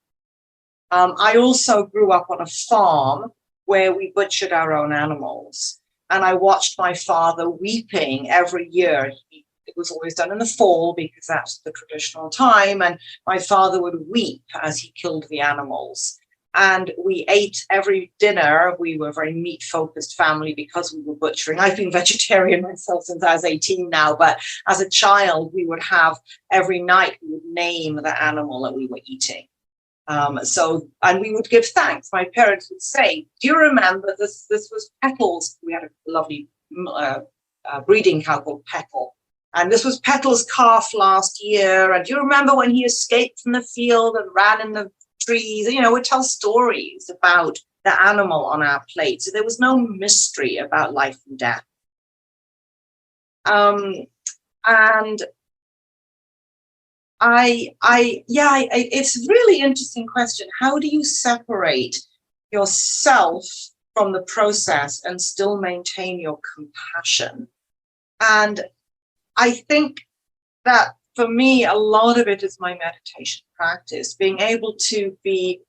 I also grew up on a farm where we butchered our own animals, and I watched my father weeping every year. It was always done in the fall because that's the traditional time, and my father would weep as he killed the animals. And we ate every dinner. We were a very meat-focused family because we were butchering. I've been vegetarian myself since I was 18 now, but as a child, we would have every night, we would name the animal that we were eating. And we would give thanks. My parents would say, do you remember this was Petals? We had a lovely breeding cow called Petal. And this was Petal's calf last year. And do you remember when he escaped from the field and ran in the trees? You know, we'd tell stories about the animal on our plate. So there was no mystery about life and death. And it's a really interesting question. How do you separate yourself from the process and still maintain your compassion? And I think that for me, a lot of it is my meditation practice, being able to be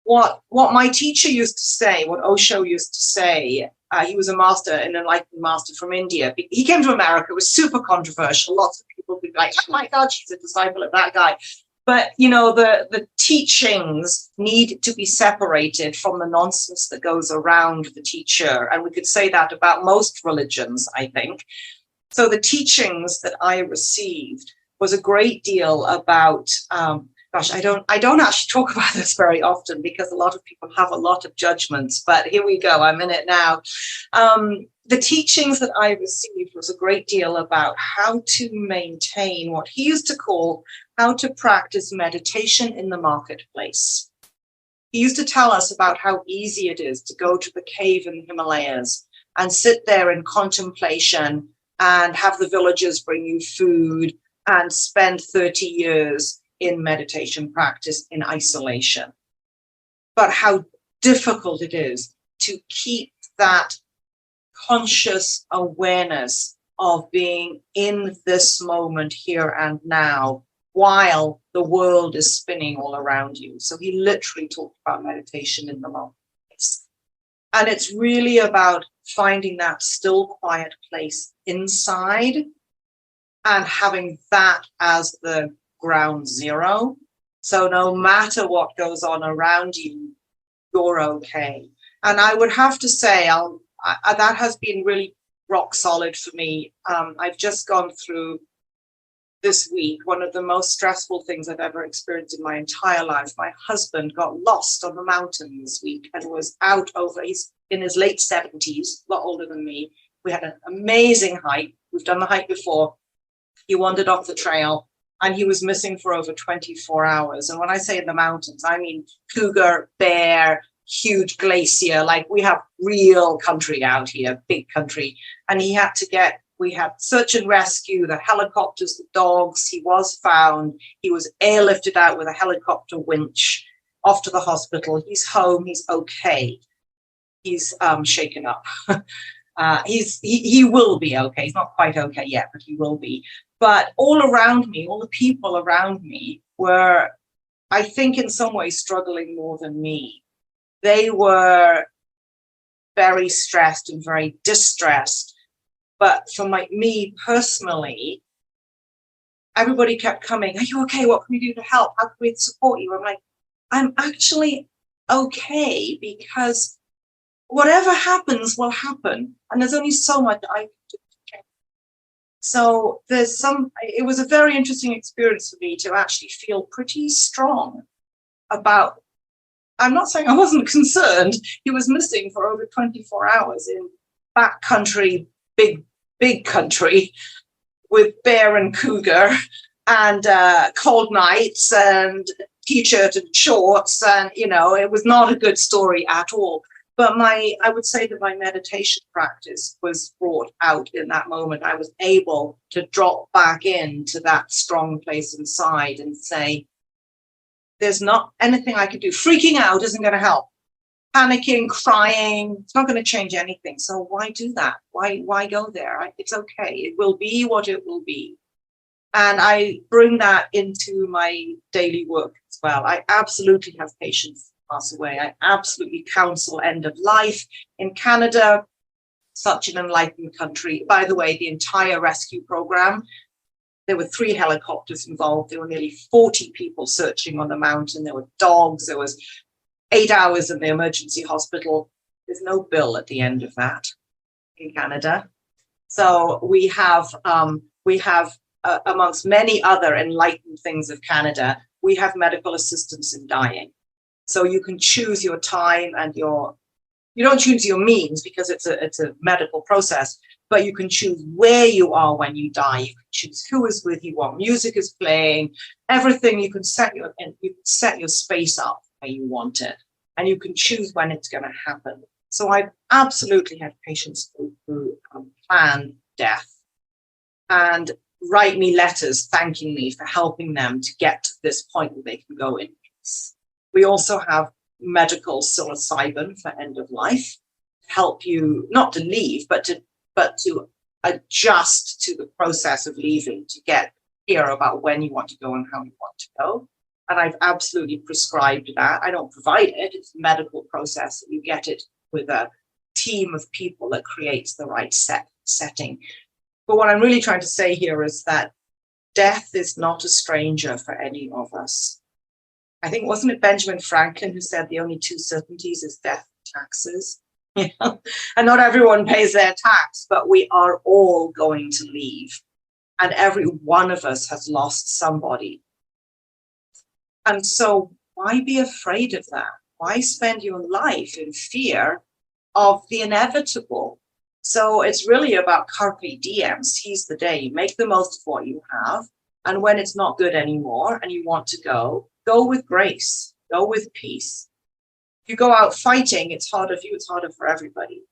what my teacher used to say, what Osho used to say. He was a master, an enlightened master from India. He came to America. It was super controversial. Lots of people would be like, oh my God, she's a disciple of that guy. But, you know, the teachings need to be separated from the nonsense that goes around the teacher. And we could say that about most religions, I think. So the teachings that I received was a great deal about, I don't actually talk about this very often because a lot of people have a lot of judgments, but here we go, I'm in it now. The teachings that I received was a great deal about how to maintain what he used to call how to practice meditation in the marketplace. He used to tell us about how easy it is to go to the cave in the Himalayas and sit there in contemplation and have the villagers bring you food and spend 30 years in meditation practice in isolation. But how difficult it is to keep that conscious awareness of being in this moment here and now while the world is spinning all around you. So he literally talked about meditation in the marketplace. And it's really about finding that still, quiet place inside and having that as the ground zero. So no matter what goes on around you, you're okay. And I would have to say, that has been really rock solid for me. I've just gone through this week one of the most stressful things I've ever experienced in my entire life. My husband got lost on the mountain this week and was he's in his late 70s, a lot older than me. We had an amazing hike. We've done the hike before. He wandered off the trail and he was missing for over 24 hours. And when I say in the mountains, I mean cougar, bear, huge glacier. Like, we have real country out here, big country. And we had search and rescue, the helicopters, the dogs. He was found. He was airlifted out with a helicopter winch off to the hospital. He's home. He's okay. He's shaken up. He will be okay. He's not quite okay yet, but he will be. But all around me, all the people around me were, I think, in some ways struggling more than me. They were very stressed and very distressed. But for me personally, everybody kept coming, are you okay? What can we do to help? How can we support you? I'm like, I'm actually okay, because whatever happens will happen. And there's only so much I can do. So it was a very interesting experience for me to actually feel pretty strong about, I'm not saying I wasn't concerned. He was missing for over 24 hours in backcountry, big country, with bear and cougar and cold nights and t-shirt and shorts. And, it was not a good story at all. But I would say that my meditation practice was brought out in that moment. I was able to drop back into that strong place inside and say, there's not anything I could do. Freaking out isn't going to help. Panicking, crying, it's not going to change anything. So why do that? Why go there? It's okay. It will be what it will be. And I bring that into my daily work as well. I absolutely have patients pass away. I absolutely counsel end of life. In Canada, such an enlightened country. By the way, the entire rescue program, there were 3 helicopters involved. There were nearly 40 people searching on the mountain. There were dogs. There was 8 hours in the emergency hospital. There's no bill at the end of that in Canada. So we have amongst many other enlightened things of Canada, we have medical assistance in dying. So you can choose your time and you don't choose your means, because it's a medical process, but you can choose where you are when you die. You can choose who is with you, what music is playing, everything. You can set your space up where you want it, and you can choose when it's going to happen. So I've absolutely had patients who plan death and write me letters thanking me for helping them to get to this point where they can go in peace. We also have medical psilocybin for end of life to help you not to leave, but to adjust to the process of leaving, to get clear about when you want to go and how you want to go. And I've absolutely prescribed that. I don't provide it. It's a medical process. You get it with a team of people that creates the right setting. But what I'm really trying to say here is that death is not a stranger for any of us. I think, wasn't it Benjamin Franklin who said the only 2 certainties is death and taxes? And not everyone pays their tax, but we are all going to leave. And every one of us has lost somebody. And so why be afraid of that? Why spend your life in fear of the inevitable? So it's really about carpe diem, seize the day, make the most of what you have. And when it's not good anymore and you want to go with grace, go with peace. If you go out fighting, it's harder for you, it's harder for everybody.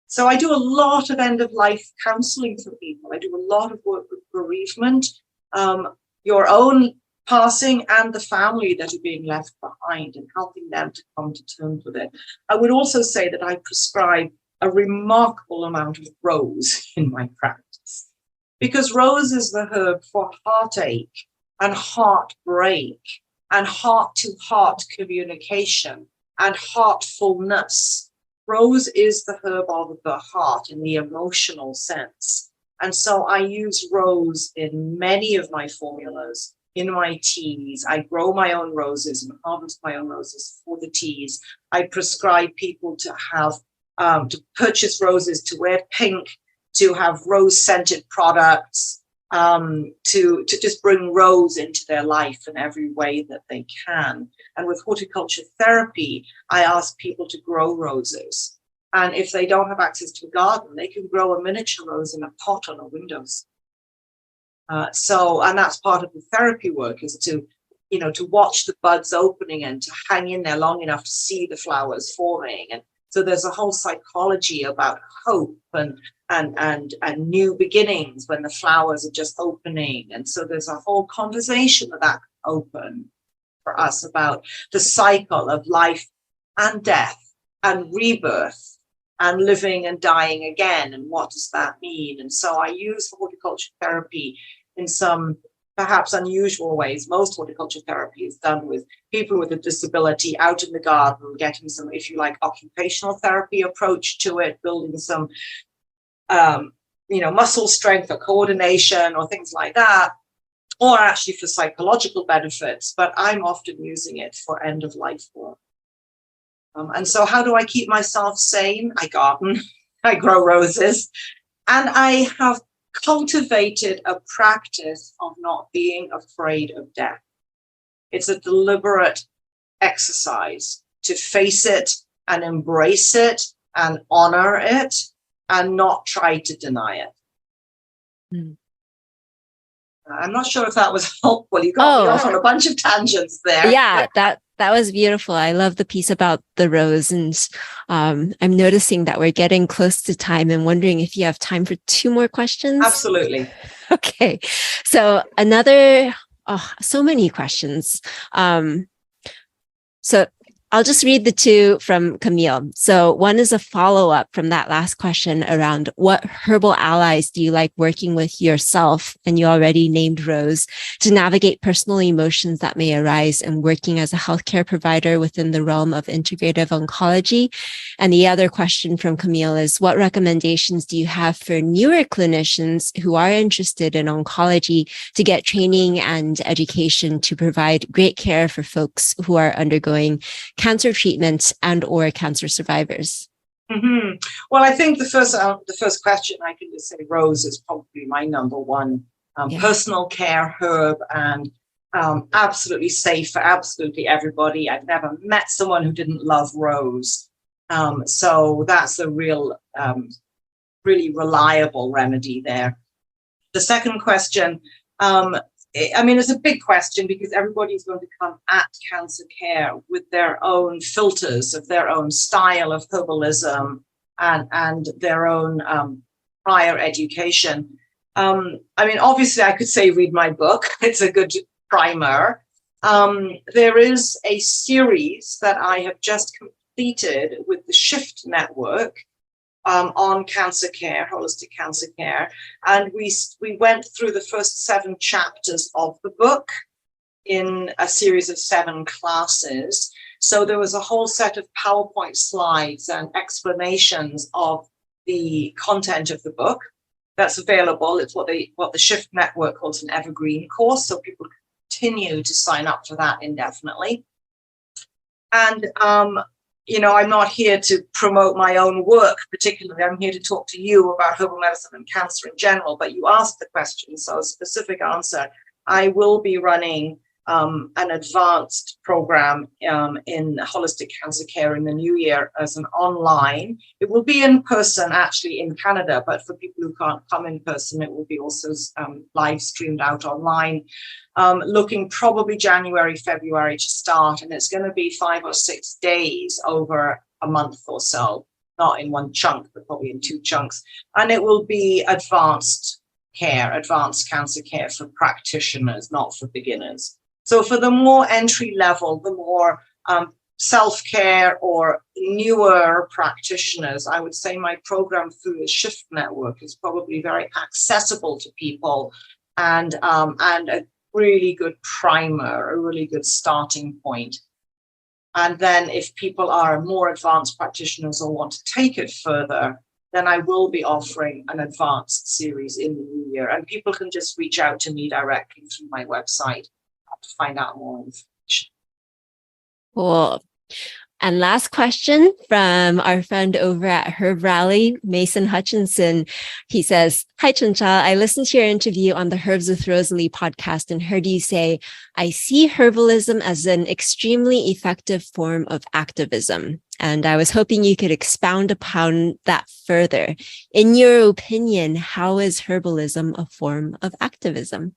So I do a lot of end-of-life counseling for people. I do a lot of work with bereavement, your own passing and the family that are being left behind, and helping them to come to terms with it. I would also say that I prescribe a remarkable amount of rose in my practice, because rose is the herb for heartache and heartbreak and heart-to-heart communication and heartfulness. Rose is the herb of the heart in the emotional sense. And so I use rose in many of my formulas, in my teas. I grow my own roses and harvest my own roses for the teas. I prescribe people to have, to purchase roses, to wear pink, to have rose-scented products, to just bring rose into their life in every way that they can. And with horticulture therapy, I ask people to grow roses. And if they don't have access to a garden, they can grow a miniature rose in a pot on a windowsill. And that's part of the therapy work, is to watch the buds opening and to hang in there long enough to see the flowers forming. And so there's a whole psychology about hope and new beginnings when the flowers are just opening. And so there's a whole conversation that open for us about the cycle of life and death and rebirth and living and dying again. And what does that mean? And so I use horticulture therapy in some perhaps unusual ways. Most horticulture therapy is done with people with a disability out in the garden, getting some, if you like, occupational therapy approach to it, building some, muscle strength or coordination or things like that. or actually for psychological benefits, but I'm often using it for end-of-life work. And so how do I keep myself sane? I garden, I grow roses, and I have cultivated a practice of not being afraid of death. It's a deliberate exercise to face it and embrace it and honor it and not try to deny it. Mm. I'm not sure if that was helpful. You got me off on a bunch of tangents there. Yeah, that was beautiful. I love the piece about the rose. And I'm noticing that we're getting close to time and wondering if you have time for 2 more questions. Absolutely. Okay. So so many questions. So I'll just read the 2 from Camille. So one is a follow-up from that last question around what herbal allies do you like working with yourself, and you already named Rose, to navigate personal emotions that may arise in working as a healthcare provider within the realm of integrative oncology. And the other question from Camille is, what recommendations do you have for newer clinicians who are interested in oncology to get training and education to provide great care for folks who are undergoing cancer treatment and or cancer survivors? Mm-hmm. Well, I think the first question, I can just say Rose is probably my number one personal care herb, and absolutely safe for absolutely everybody. I've never met someone who didn't love Rose. So that's a real, really reliable remedy there. The second question, it's a big question because everybody's going to come at cancer care with their own filters of their own style of herbalism and their own prior education. Obviously, I could say read my book. It's a good primer. There is a series that I have just completed with the Shift Network on cancer care, holistic cancer care. And we went through the first 7 chapters of the book in a series of 7 classes. So there was a whole set of PowerPoint slides and explanations of the content of the book that's available. It's what the Shift Network calls an evergreen course. So people continue to sign up for that indefinitely. And I'm not here to promote my own work particularly. I'm here to talk to you about herbal medicine and cancer in general, but you asked the question, so a specific answer. I will be running an advanced program in holistic cancer care in the new year as an online. It will be in person actually in Canada, but for people who can't come in person, it will be also live streamed out online. Looking probably January, February to start, and it's going to be 5 or 6 days over a month or so, not in one chunk, but probably in 2 chunks. And it will be advanced cancer care for practitioners, not for beginners. So for the more entry level, the more self-care or newer practitioners, I would say my program through the Shift Network is probably very accessible to people and a really good primer, a really good starting point. And then if people are more advanced practitioners or want to take it further, then I will be offering an advanced series in the new year. And people can just reach out to me directly through my website to find out more information. Cool. And last question from our friend over at HerbRally, Mason Hutchinson. He says, "Hi, Chanchal. I listened to your interview on the Herbs with Rosalie podcast and heard you say, I see herbalism as an extremely effective form of activism. And I was hoping you could expound upon that further. In your opinion, how is herbalism a form of activism?"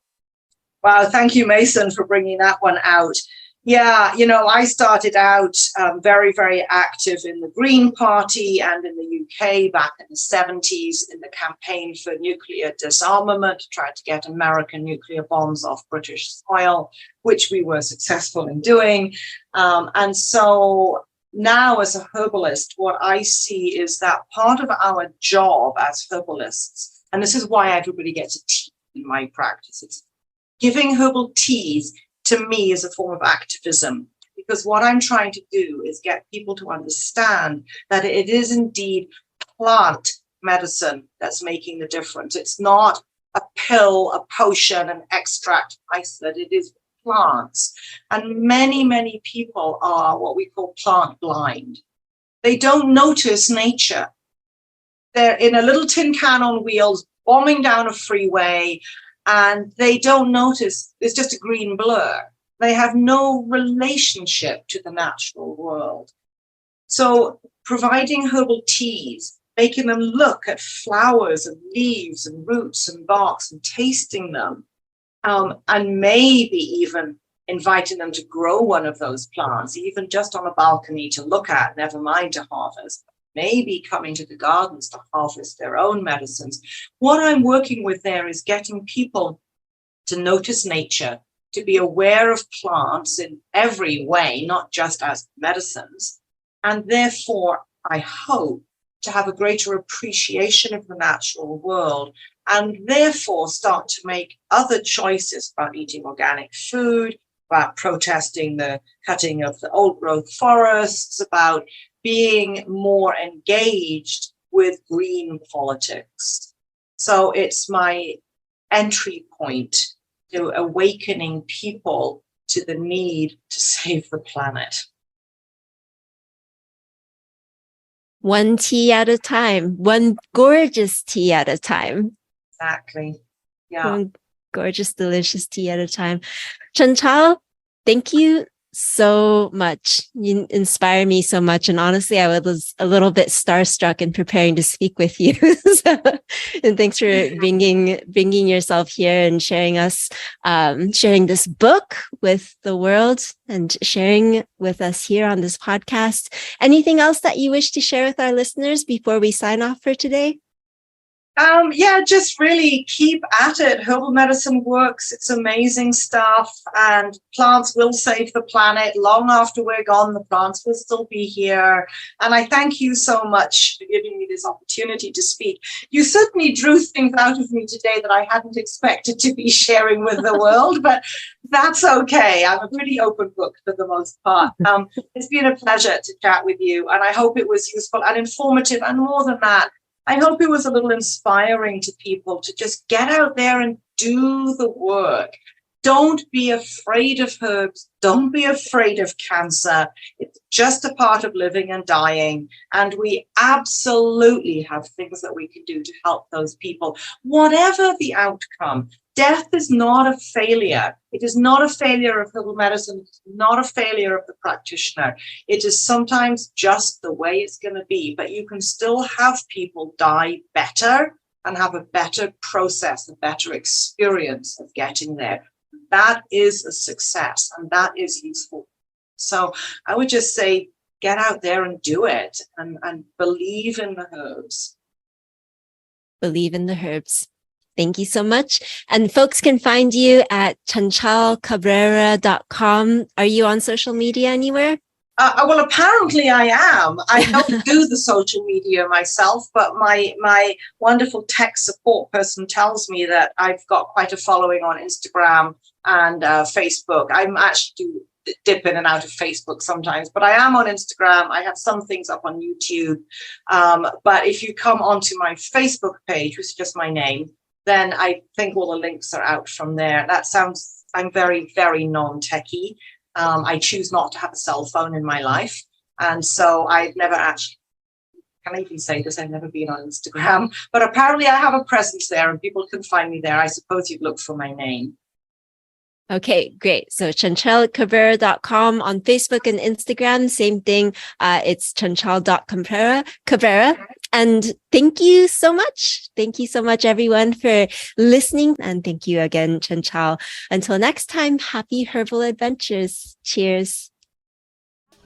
Wow, thank you, Mason, for bringing that one out. Yeah, I started out very, very active in the Green Party and in the UK back in the 70s in the campaign for nuclear disarmament, tried to get American nuclear bombs off British soil, which we were successful in doing. And so now as a herbalist, what I see is that part of our job as herbalists, and this is why everybody gets a tea in my practice, it's giving herbal teas to me is a form of activism, because what I'm trying to do is get people to understand that it is indeed plant medicine that's making the difference. It's not a pill, a potion, an extract, isolate. It is plants. And many, many people are what we call plant blind. They don't notice nature. They're in a little tin can on wheels, bombing down a freeway, and they don't notice. It's just a green blur. They have no relationship to the natural world. So providing herbal teas, making them look at flowers and leaves and roots and barks and tasting them, and maybe even inviting them to grow one of those plants, even just on a balcony to look at, never mind to harvest, maybe coming to the gardens to harvest their own medicines. What I'm working with there is getting people to notice nature, to be aware of plants in every way, not just as medicines, and therefore, I hope, to have a greater appreciation of the natural world, and therefore start to make other choices about eating organic food, about protesting the cutting of the old growth forests, about being more engaged with green politics. So it's my entry point to awakening people to the need to save the planet. One tea at a time, one gorgeous tea at a time. Exactly. Yeah. One gorgeous, delicious tea at a time. Chanchal, thank you so much. You inspire me so much. And honestly, I was a little bit starstruck in preparing to speak with you. And thanks for bringing yourself here and sharing this book with the world and sharing with us here on this podcast. Anything else that you wish to share with our listeners before we sign off for today? Just really keep at it. Herbal medicine works. It's amazing stuff. And plants will save the planet. Long after we're gone, the plants will still be here. And I thank you so much for giving me this opportunity to speak. You certainly drew things out of me today that I hadn't expected to be sharing with the world, but that's okay. I'm a pretty open book for the most part. It's been a pleasure to chat with you. And I hope it was useful and informative. And more than that, I hope it was a little inspiring to people to just get out there and do the work. Don't be afraid of herbs. Don't be afraid of cancer. It's just a part of living and dying. And we absolutely have things that we can do to help those people, whatever the outcome. Death is not a failure. It is not a failure of herbal medicine. It's not a failure of the practitioner. It is sometimes just the way it's going to be. But you can still have people die better and have a better process, a better experience of getting there. That is a success, and that is useful. So I would just say, get out there and do it, and believe in the herbs. Believe in the herbs. Thank you so much. And folks can find you at chanchalcabrera.com. Are you on social media anywhere? Well, apparently I am. I don't do the social media myself, but my wonderful tech support person tells me that I've got quite a following on Instagram and Facebook. I'm actually dip in and out of Facebook sometimes, but I am on Instagram. I have some things up on YouTube. But if you come onto my Facebook page, which is just my name, then I think all the links are out from there. I'm very, very non-techie. I choose not to have a cell phone in my life. And so I've never actually, can I even say this? I've never been on Instagram, but apparently I have a presence there and people can find me there. I suppose you'd look for my name. Okay, great. So chanchalcabrera.com on Facebook and Instagram, same thing. It's chanchal.cabrera. And thank you so much. Thank you so much, everyone, for listening. And thank you again, Chanchal. Until next time, happy herbal adventures. Cheers.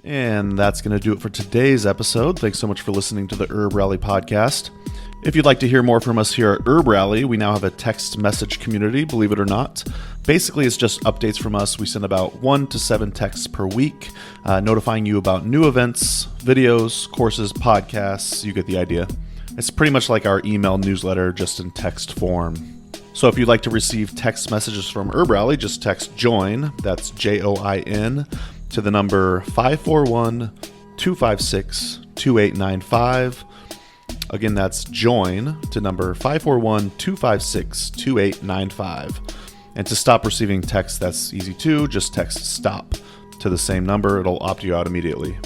And that's going to do it for today's episode. Thanks so much for listening to the HerbRally Podcast. If you'd like to hear more from us here at HerbRally, we now have a text message community, believe it or not. Basically, it's just updates from us. We send about 1 to 7 texts per week, notifying you about new events, videos, courses, podcasts. You get the idea. It's pretty much like our email newsletter, just in text form. So if you'd like to receive text messages from HerbRally, just text JOIN, that's JOIN, to the number 541-256-2895. Again, that's join to number 541-256-2895. And to stop receiving texts, that's easy too. Just text STOP to the same number. It'll opt you out immediately.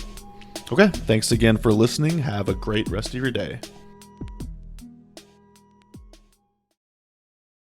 Okay, thanks again for listening. Have a great rest of your day.